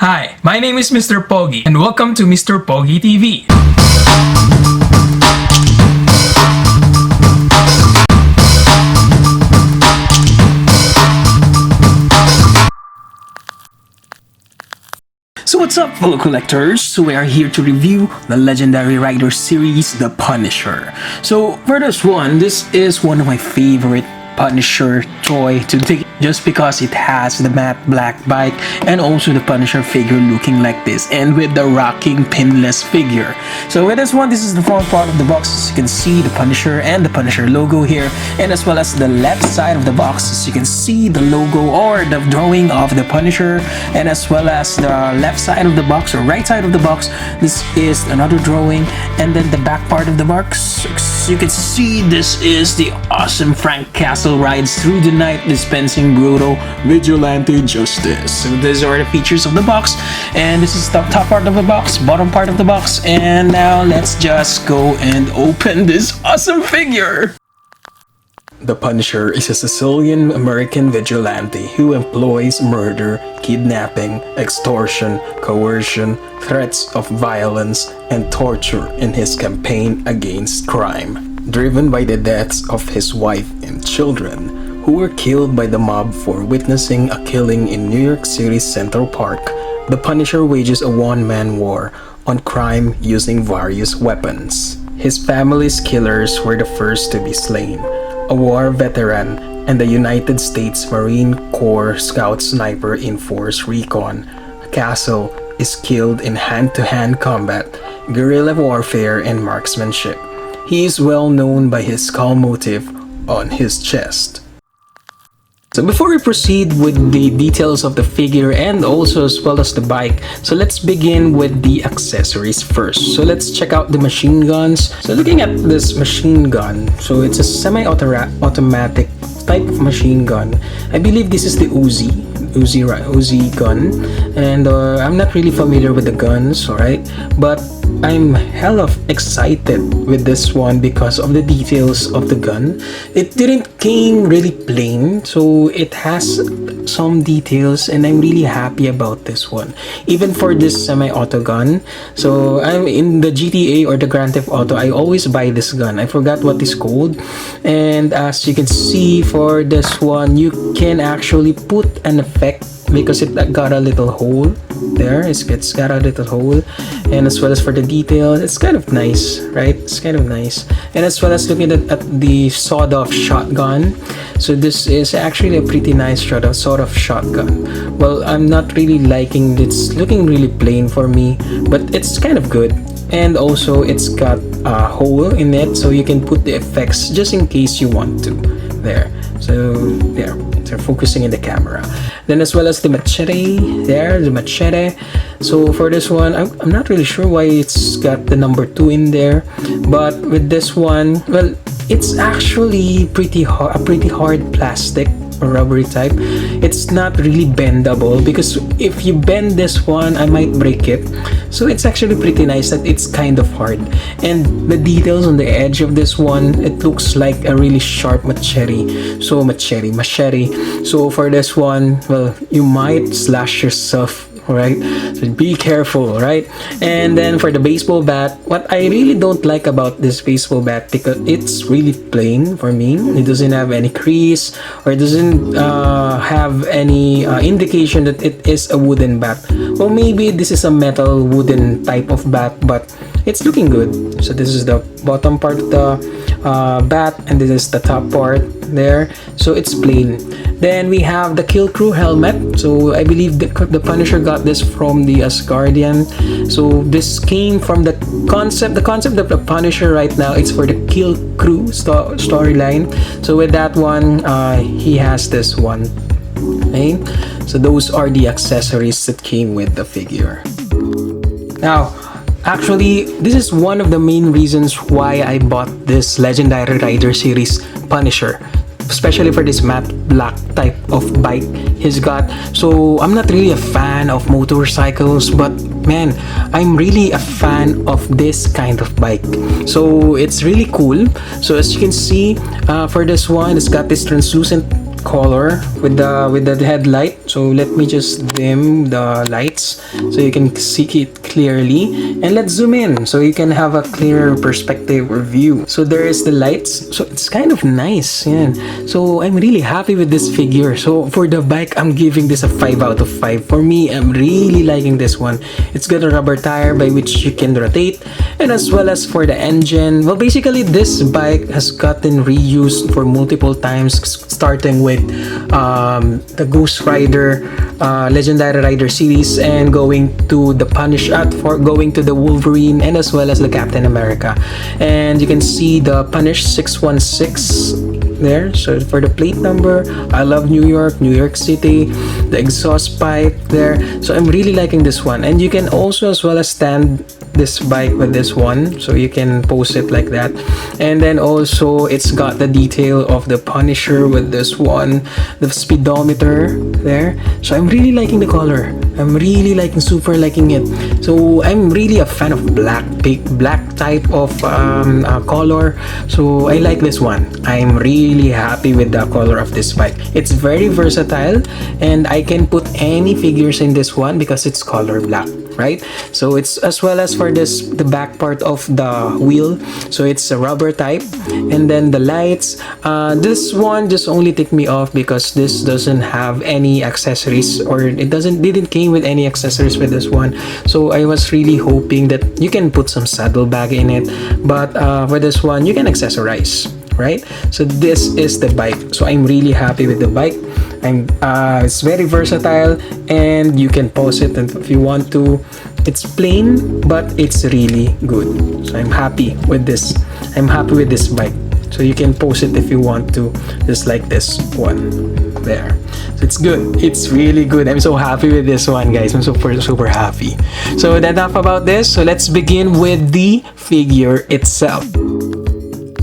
Hi, my name is Mr. Pogi and welcome to Mr. Pogi TV. So what's up, fellow collectors? So we are here to review the legendary rider series, The Punisher. So for this one, this is one of my favorite Punisher toy to take just because it has the matte black bike and also the Punisher figure looking like this and with the rocking Pinless figure. So with this one, this is the front part of the box. As you can see the Punisher and the Punisher logo here, and as well as the left side of the box, as you can see the logo or the drawing of the Punisher, and as well as the left side of the box or right side of the box, this is another drawing, and then the back part of the box, as you can see, this is the awesome Frank Castle rides through the night dispensing brutal vigilante justice. So these are the features of the box, and this is the top part of the box, bottom part of the box, and now let's just go and open this awesome figure. The Punisher is a Sicilian American vigilante who employs murder, kidnapping, extortion, coercion, threats of violence, and torture in his campaign against crime. Driven by the deaths of his wife and children, who were killed by the mob for witnessing a killing in New York City's Central Park, the Punisher wages a one-man war on crime using various weapons. His family's killers were the first to be slain. A war veteran and the United States Marine Corps Scout sniper in Force Recon, Castle is killed in hand-to-hand combat, guerrilla warfare, and marksmanship. He is well known by his skull motif on his chest. So before we proceed with the details of the figure and also as well as the bike, so let's begin with the accessories first. So let's check out the machine guns. So looking at this machine gun, so it's a semi-automatic type of machine gun. I believe this is the Uzi gun, and I'm not really familiar with the guns, alright, but I'm hella excited with this one because of the details of the gun. It didn't came really plain, so it has some details, and I'm really happy about this one, even for this semi-auto gun. So I'm in the GTA or the Grand Theft Auto, I always buy this gun. I forgot what it's called, and as you can see for this one, you can actually put an effect because it got a little hole there. It's got a little hole, and as well as for the details, it's kind of nice, right? It's kind of nice. And as well as looking at the sawed-off shotgun, so this is actually a pretty nice sawed-off shotgun. Well, I'm not really liking it's looking really plain for me, but it's kind of good. And also it's got a hole in it, so you can put the effects just in case you want to there. So there, they're focusing in the camera. Then as well as the machete there, the machete. So for this one, I'm not really sure why it's got the number 2 in there, but with this one, well, it's actually a pretty hard plastic or rubbery type. It's not really bendable because if you bend this one, I might break it. So it's actually pretty nice that it's kind of hard, and the details on the edge of this one, it looks like a really sharp machete. So machete. So for this one, well, you might slash yourself, right? So be careful, right? And then for the baseball bat, what I really don't like about this baseball bat, because it's really plain for me. It doesn't have any crease, or it doesn't have any indication that it is a wooden bat. Well, maybe this is a metal wooden type of bat, but it's looking good. So this is the bottom part of the bat, and this is the top part there. So it's plain. Then we have the Krew helmet. So I believe the Punisher got this from the Asgardian. So this came from the concept of the Punisher right now. It's for the Krew storyline. So with that one, he has this one. Okay? So those are the accessories that came with the figure. Now, actually, this is one of the main reasons why I bought this Legendary Rider series Punisher, especially for this matte black type of bike he's got. So I'm not really a fan of motorcycles, but man, I'm really a fan of this kind of bike. So it's really cool. So as you can see, for this one, it's got this translucent color with the headlight. So let me just dim the lights so you can see it clearly, and let's zoom in so you can have a clearer perspective or view. So there is the lights, so it's kind of nice. Yeah. So I'm really happy with this figure. So for the bike, I'm giving this a 5 out of 5. For me, I'm really liking this one. It's got a rubber tire by which you can rotate, and as well as for the engine, well, basically this bike has gotten reused for multiple times, starting with the Ghost Rider, Legendary Rider series, and going to the going to the Wolverine, and as well as the Captain America. And you can see the Punish 616 there. So for the plate number, I love New York City, the exhaust pipe there. So I'm really liking this one, and you can also as well as stand this bike with this one, so you can pose it like that. And then also it's got the detail of the Punisher with this one, the speedometer there. So I'm really liking the color. I'm really super liking it. So I'm really a fan of black type of color. So I like this one. I'm really happy with the color of this bike. It's very versatile, and I can put any figures in this one because it's color black, right? So it's as well as for the back part of the wheel, so it's a rubber type. And then the lights, this one just only ticked me off because this doesn't have any accessories, or it didn't came with any accessories with this one. So I was really hoping that you can put some saddlebag in it, but for this one you can accessorize, right? So this is the bike. So I'm really happy with the bike. It's very versatile, and you can pose it if you want to. It's plain, but it's really good. So I'm happy with this. I'm happy with this bike. So you can pose it if you want to, just like this one there. So it's good. It's really good. I'm so happy with this one, guys. I'm super happy. So that's enough about this. So let's begin with the figure itself.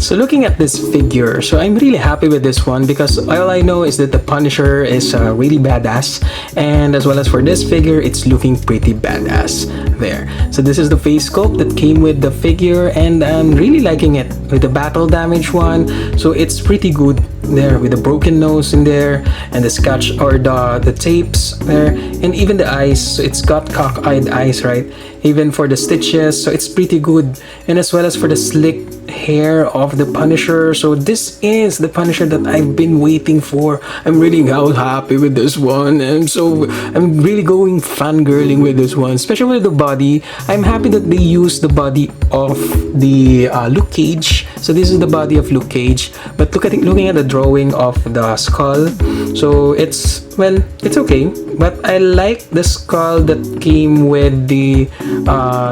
So looking at this figure, so I'm really happy with this one because all I know is that the Punisher is really badass, and as well as for this figure, it's looking pretty badass there. So this is the face sculpt that came with the figure, and I'm really liking it with the battle damage one. So it's pretty good there with the broken nose in there, and the scotch or the tapes there, and even the eyes. So it's got cock-eyed eyes, right? Even for the stitches, so it's pretty good. And as well as for the slick hair of the Punisher. So this is the Punisher that I've been waiting for. I'm really happy with this one, and so I'm really going fangirling with this one, especially with the body. I'm happy that they used the body of the Luke Cage. So this is the body of Luke Cage, but looking at the drawing of the skull, so it's okay, but I like the skull that came with the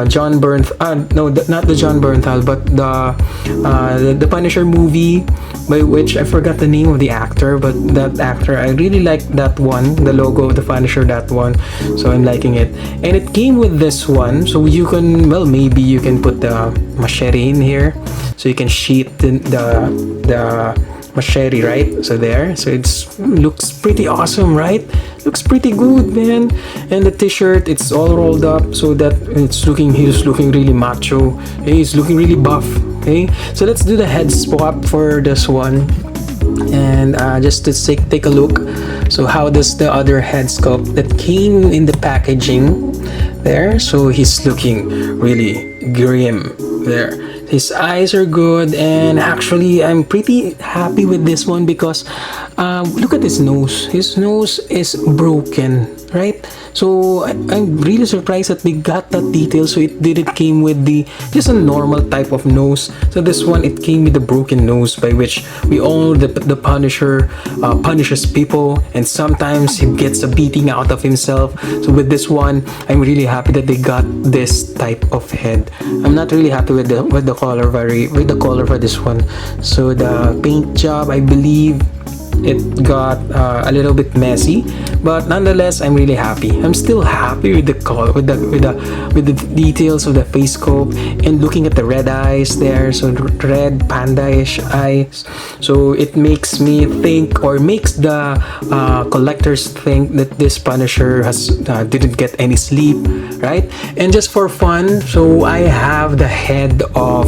John Bernthal, not the John Bernthal, but the Punisher movie, by which I forgot the name of the actor, but that actor, I really like that one, the logo of the Punisher, that one. So I'm liking it, and it came with this one, so you can, maybe you can put the machete in here, so you can sheath the machete, right? So there, so it's looks pretty awesome, right? Looks pretty good, man. And the t-shirt, it's all rolled up so that he's looking really macho. He's looking really buff. Okay, so let's do the head swap for this one, and just to take a look. So how does the other head sculpt that came in the packaging there? So he's looking really grim there. His eyes are good, and actually I'm pretty happy with this one because look at his nose. His nose is broken, right? So I'm really surprised that they got that detail. So it didn't came with just a normal type of nose. So this one, it came with the broken nose, by which we all know the Punisher punishes people, and sometimes he gets a beating out of himself. So with this one, I'm really happy that they got this type of head. I'm not really happy with the color for this one. So the paint job, I believe it got a little bit messy, but nonetheless I'm really happy. I'm still happy with the color, with the details of the face sculpt, and looking at the red eyes there, so red panda-ish eyes. So it makes me think, or makes the collectors think, that this Punisher didn't get any sleep, right? And just for fun, so I have the head of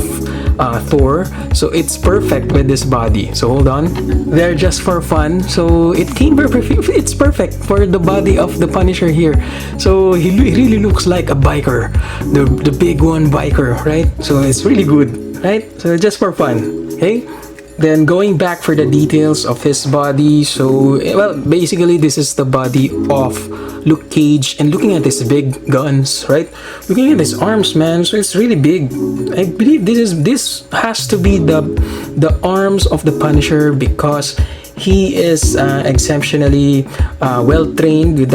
Thor. So it's perfect with this body. So hold on, they're just for fun. So it came perfect. It's perfect for the body of the Punisher here. So he really looks like a biker, the big one biker, right? So it's really good, right? So just for fun, okay? Then going back for the details of his body, so well, basically this is the body of Luke Cage, and looking at his big guns, right? Looking at his arms, man, so it's really big. I believe this has to be the arms of the Punisher, because he is exceptionally well trained with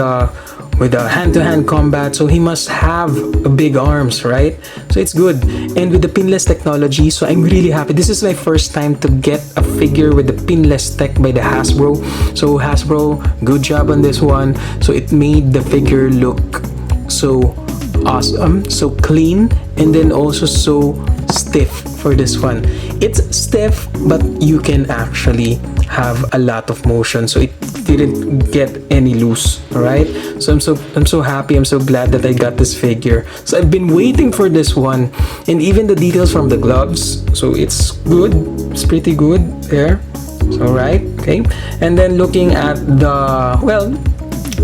the hand-to-hand combat, so he must have big arms, right? So it's good. And with the pinless technology, so I'm really happy. This is my first time to get a figure with the pinless tech by the Hasbro. So Hasbro, good job on this one. So it made the figure look so awesome, so clean, and then also so stiff for this one. It's stiff, but you can actually have a lot of motion, so it didn't get any loose. All right, so I'm so happy, I'm so glad that I got this figure. So I've been waiting for this one, and even the details from the gloves, so it's good, it's pretty good there. So right, okay. And then looking at the, well,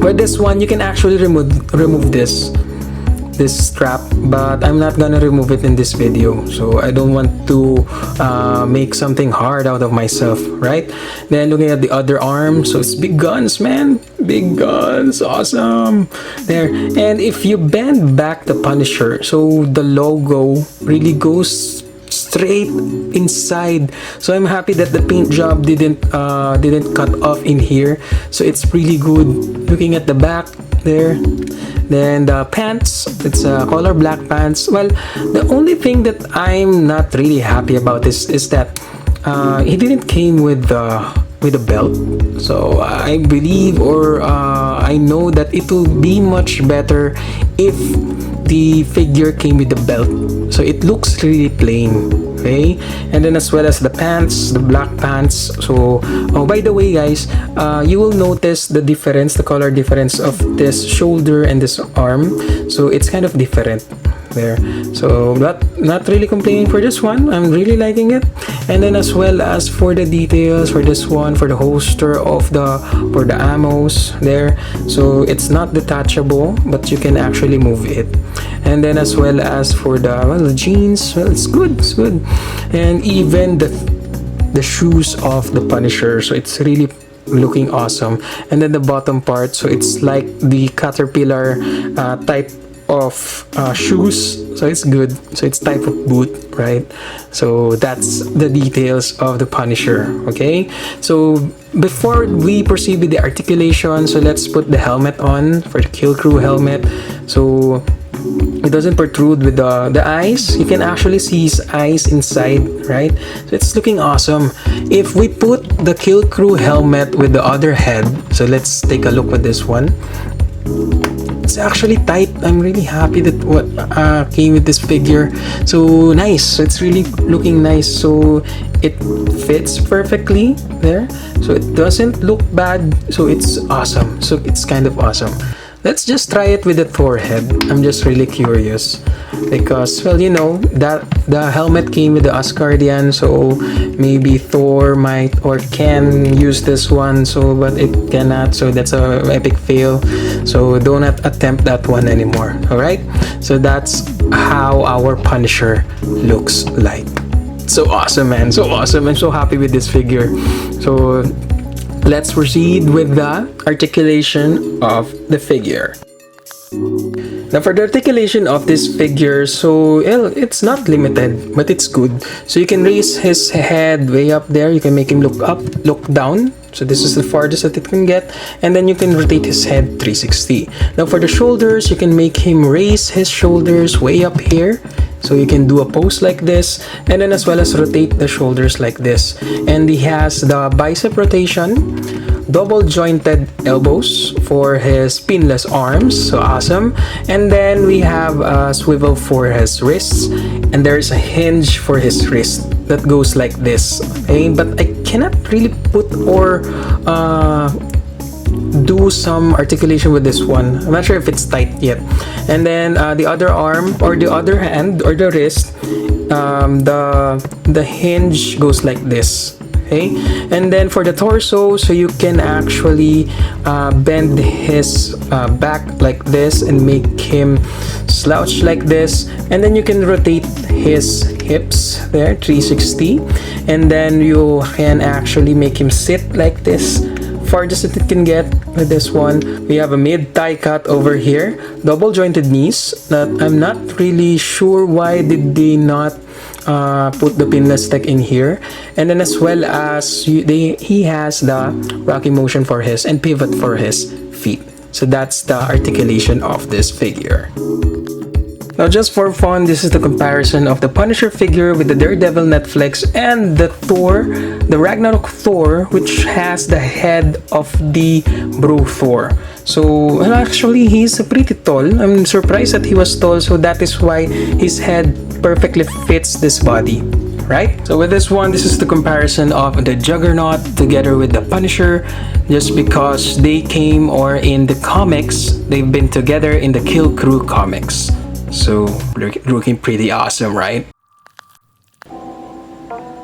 with this one you can actually remove this strap, but I'm not gonna remove it in this video, so I don't want to make something hard out of myself, right? Then looking at the other arm, so it's big guns, man, big guns, awesome there. And if you bend back the Punisher, so the logo really goes straight inside, so I'm happy that the paint job didn't cut off in here, so it's really good. Looking at the back there, then the pants, it's color black pants. Well, the only thing that I'm not really happy about is that he didn't came with a belt. So I believe, or I know that it will be much better if the figure came with the belt. So it looks really plain, okay? And then as well as the pants, the black pants. So oh, by the way guys, you will notice the difference, the color difference of this shoulder and this arm. So it's kind of different there, so not really complaining for this one. I'm really liking it. And then as well as for the details for this one, for the holster of for the ammos there, so it's not detachable, but you can actually move it. And then as well as for the jeans, well, it's good, and even the shoes of the Punisher, so it's really looking awesome. And then the bottom part, so it's like the caterpillar type of shoes, so it's good, so it's type of boot, right? So that's the details of the Punisher, okay? So before we proceed with the articulation, so let's put the helmet on for the Krew helmet. So it doesn't protrude with the eyes. You can actually see his eyes inside, right? So it's looking awesome. If we put the Krew helmet with the other head, so let's take a look at this one. It's actually tight. I'm really happy that what came with this figure. So nice. So it's really looking nice. So it fits perfectly there. So it doesn't look bad. So it's awesome. So it's kind of awesome. Let's just try it with the Thor head. I'm just really curious because, well, you know, that the helmet came with the Asgardian, so maybe Thor might or can use this one, so but it cannot, so that's a epic fail. So do not attempt that one anymore. All right, so that's how our Punisher looks like. So awesome, man, so awesome. I'm so happy with this figure. So let's proceed with the articulation of the figure. Now for the articulation of this figure, so it's not limited, but it's good. So you can raise his head way up there. You can make him look up, look down. So this is the farthest that it can get. And then you can rotate his head 360. Now for the shoulders, you can make him raise his shoulders way up here. So you can do a pose like this, and then as well as rotate the shoulders like this. And he has the bicep rotation, double jointed elbows for his pinless arms, so awesome. And then we have a swivel for his wrists, and there's a hinge for his wrist that goes like this, okay? But I cannot really put or do do some articulation with this one. I'm not sure if it's tight yet. And then the other arm or the other hand or the wrist, the hinge goes like this. Okay, and then for the torso, so you can actually bend his back like this and make him slouch like this, and then you can rotate his hips there 360, and then you can actually make him sit like this, farthest that it can get. With this one, we have a mid-thigh cut over here, double jointed knees. That I'm not really sure why did they not put the pinless tech in here. And then as well as he has the rocking motion for his and pivot for his feet. So that's the articulation of this figure. Now, just for fun, this is the comparison of the Punisher figure with the Daredevil Netflix and the Thor, the Ragnarok Thor, which has the head of the Bro Thor. So, well, actually, he's pretty tall. I'm surprised that he was tall, so that is why his head perfectly fits this body, right? So with this one, this is the comparison of the Juggernaut together with the Punisher, just because they came, or in the comics, they've been together in the Krew comics. So looking pretty awesome, right?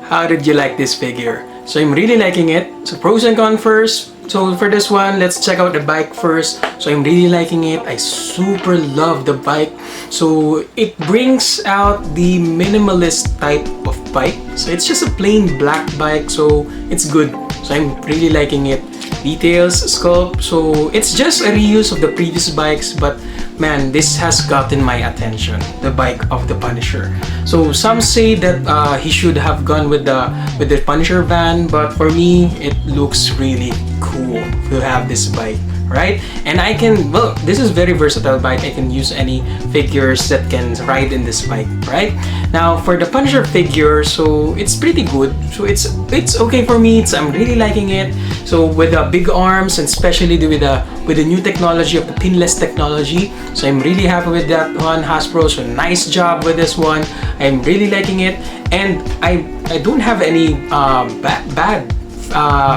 How did you like this figure? So I'm really liking it. So pros and cons first. So for this one, let's check out the bike first. So I'm really liking it. I super love the bike. So it brings out the minimalist type of bike. So it's just a plain black bike. So it's good. So I'm really liking it. Details, sculpt. So it's just a reuse of the previous bikes, but man, this has gotten my attention, the bike of the Punisher. So some say that he should have gone with the Punisher van, but for me, it looks really cool to have this bike, right? And I can, well, this is very versatile bike. I can use any figures that can ride in this bike, right? Now for the Punisher figure, so it's pretty good. So it's okay for me. I'm really liking it. So with the big arms, and especially with the new technology of the Pinless technology, so I'm really happy with that one, Hasbro. So nice job with this one. I'm really liking it, and I don't have any bad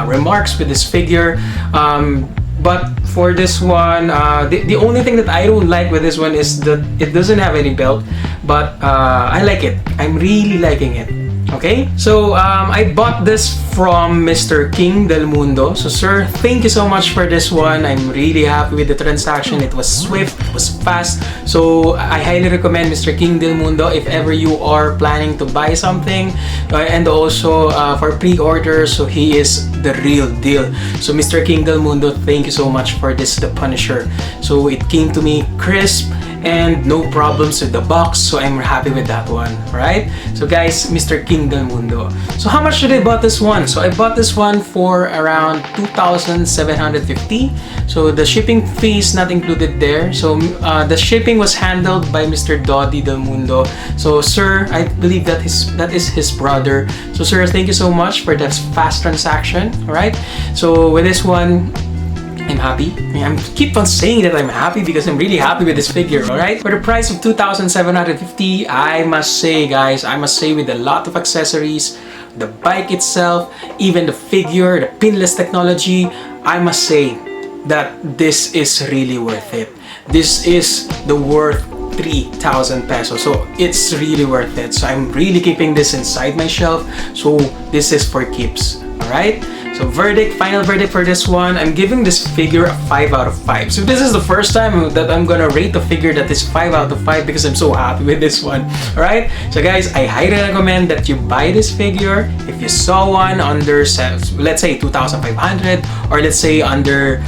remarks with this figure. But for this one, the only thing that I don't like with this one is that it doesn't have any belt, but I like it. I'm really liking it. Okay, so I bought this from Mr. King Del Mundo. So sir, thank you so much for this one. I'm really happy with the transaction. It was swift, it was fast. So I highly recommend Mr. King Del Mundo if ever you are planning to buy something, and also for pre-order. So he is the real deal. So Mr. King Del Mundo, thank you so much for this, the Punisher. So it came to me crisp and no problems with the box, so I'm happy with that one, right? So guys, Mr. King Del Mundo. So how much did I bought this one? So I bought this one for around 2,750. So the shipping fee is not included there. So the shipping was handled by Mr. Dodi Del Mundo. So sir, I believe that is his brother. So sir, thank you so much for that fast transaction, all right? So with this one, I'm happy. I keep on saying that I'm happy because I'm really happy with this figure, alright? For the price of 2,750, I must say guys, with a lot of accessories, the bike itself, even the figure, the pinless technology, I must say that this is really worth it. This is the worth 3,000 pesos. So it's really worth it. So I'm really keeping this inside my shelf. So this is for keeps, alright? So final verdict for this one, I'm giving this figure a 5 out of 5. So this is the first time that I'm gonna rate a figure that is 5 out of 5 because I'm so happy with this one. Alright? So guys, I highly recommend that you buy this figure. If you saw one under, let's say 2,500, or let's say under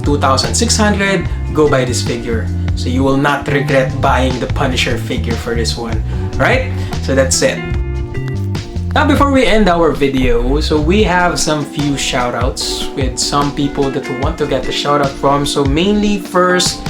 2,600, go buy this figure. So you will not regret buying the Punisher figure for this one. Alright? So that's it. Now before we end our video, so we have some few shoutouts with some people that we want to get the shoutout from. So mainly first,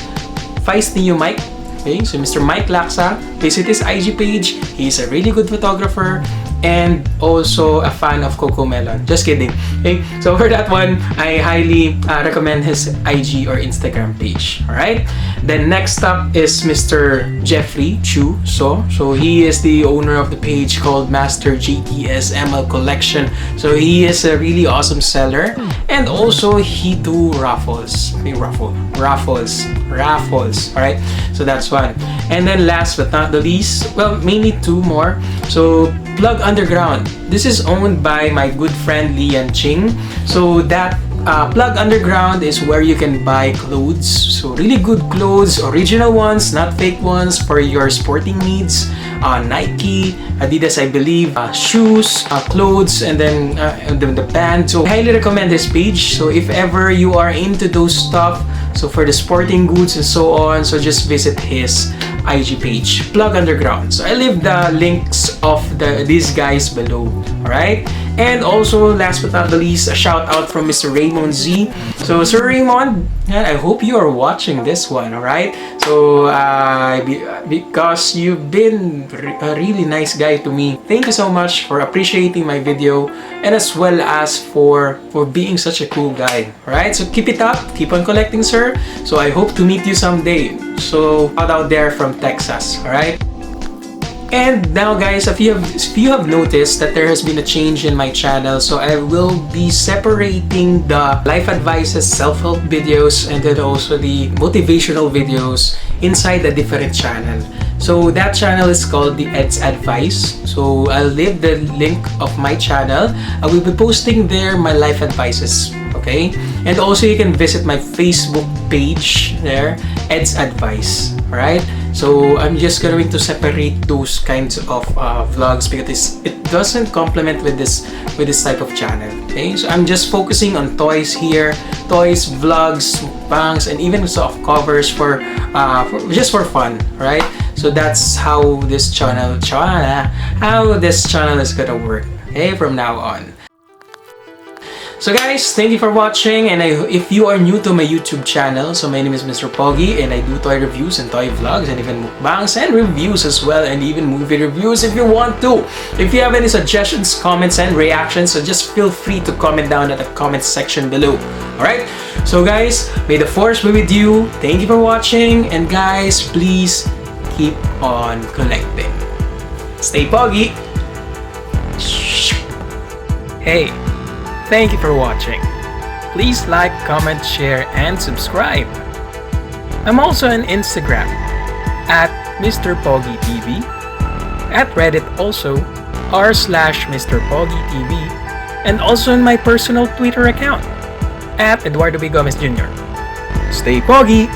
Feisty Mike. Okay, so Mr. Mike Laksa, visit his IG page. He's a really good photographer. and also a fan of Coco Melon. Just kidding. Okay, so for that one, I highly recommend his IG or Instagram page. Alright? Then next up is Mr. Jeffrey Chu. So he is the owner of the page called Master GTS ML Collection. So he is a really awesome seller, and also he do raffles. Raffles. Alright? So that's one. And then last but not the least, well, mainly two more. So Plug Underground. This is owned by my good friend Lian Ching. So that Plug Underground is where you can buy clothes. So really good clothes, original ones, not fake ones, for your sporting needs. Nike, Adidas, I believe, shoes, clothes, and then the band. So I highly recommend this page. So if ever you are into those stuff, so for the sporting goods and so on, so just visit his IG page, Plug Underground. So I leave the links of these guys below. Alright? And also, last but not the least, a shout out from Mr. Raymond Z. So Sir Raymond, I hope you are watching this one, alright? So because you've been a really nice guy to me, thank you so much for appreciating my video, and as well as for being such a cool guy. Alright? So keep it up, keep on collecting, sir. So I hope to meet you someday. So out there from Texas, alright? And now guys, if you have noticed that there has been a change in my channel, so I will be separating the life advices, self-help videos, and then also the motivational videos inside a different channel. So that channel is called the Ed's Advice. So I'll leave the link of my channel. I will be posting there my life advices, okay? And also you can visit my Facebook page there, Ed's Advice, alright? So I'm just going to separate those kinds of vlogs because it doesn't complement with this type of channel. Okay, so I'm just focusing on toys here, toys, vlogs, bangs, and even soft covers for just for fun, right? So that's how this channel is gonna work. Okay, from now on. So guys, thank you for watching, and if you are new to my YouTube channel, so my name is Mr. Pogi, and I do toy reviews and toy vlogs and even mukbangs and reviews as well, and even movie reviews if you want to. If you have any suggestions, comments, and reactions, so just feel free to comment down at the comment section below. Alright? So guys, may the force be with you. Thank you for watching, and guys, please keep on collecting. Stay Pogi! Hey! Thank you for watching. Please like, comment, share, and subscribe. I'm also on Instagram at Mr. Pogi TV, at Reddit also r/MrPogiTV, and also on my personal Twitter account at eduardo.gomez.jr.business. Stay Pogi!